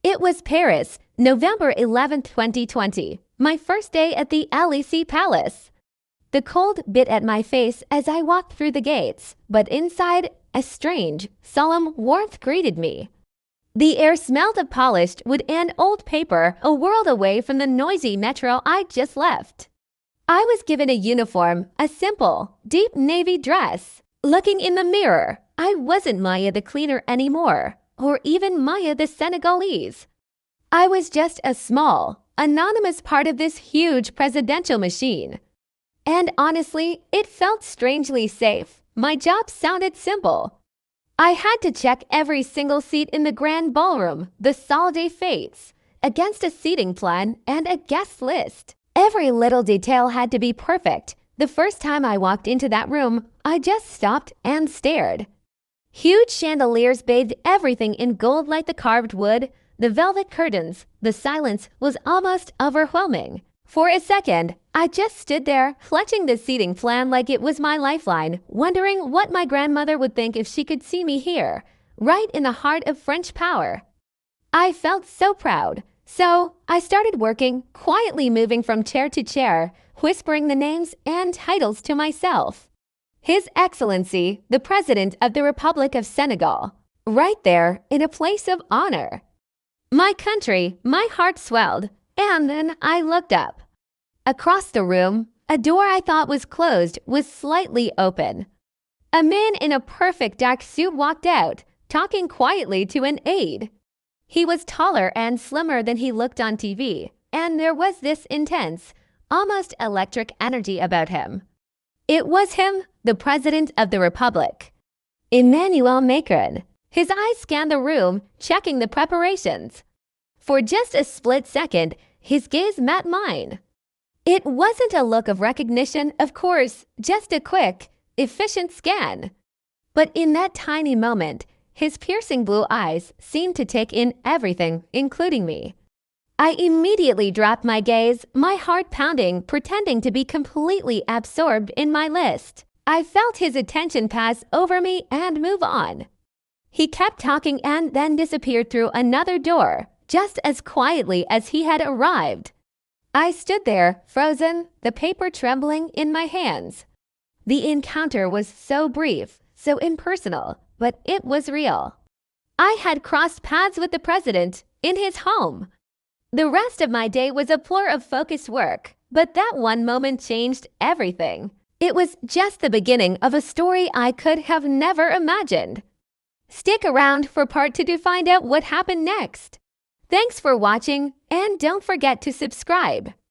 It was Paris, November 11th, 2020, my first day at the Elysee Palace. The cold bit at my face as I walked through the gates, but inside, a strange, solemn warmth greeted me. The air smelled of polished wood and old paper, a world away from the noisy metro I'd just left. I was given a uniform, a simple, deep navy dress. Looking in the mirror, I wasn't Maya the cleaner anymore, or even Maya the Senegalese. I was just a small, anonymous part of this huge presidential machine. And honestly, it felt strangely safe. My job sounded simple. I had to check every single seat in the grand ballroom, the salle des fêtes, against a seating plan and a guest list. Every little detail had to be perfect. The first time I walked into that room, I just stopped and stared. Huge chandeliers bathed everything in gold like the carved wood, the velvet curtains. The silence was almost overwhelming. For a second, I just stood there, clutching the seating plan like it was my lifeline, wondering what my grandmother would think if she could see me here, right in the heart of French power. I felt so proud. So I started working, quietly moving from chair to chair, whispering the names and titles to myself. His Excellency, the President of the Republic of Senegal, right there in a place of honor. My country, my heart swelled, and then I looked up. Across the room, a door I thought was closed was slightly open. A man in a perfect dark suit walked out, talking quietly to an aide. He was taller and slimmer than he looked on TV, and there was this intense, almost electric energy about him. It was him, the President of the Republic, Emmanuel Macron. His eyes scanned the room, checking the preparations. For just a split second, his gaze met mine. It wasn't a look of recognition, of course, just a quick, efficient scan. But in that tiny moment, his piercing blue eyes seemed to take in everything, including me. I immediately dropped my gaze, my heart pounding, pretending to be completely absorbed in my list. I felt his attention pass over me and move on. He kept talking and then disappeared through another door, just as quietly as he had arrived. I stood there, frozen, the paper trembling in my hands. The encounter was so brief, so impersonal, but it was real. I had crossed paths with the president in his home. The rest of my day was a blur of focused work, but that one moment changed everything. It was just the beginning of a story I could have never imagined. Stick around for part 2 to find out what happened next. Thanks for watching, and don't forget to subscribe.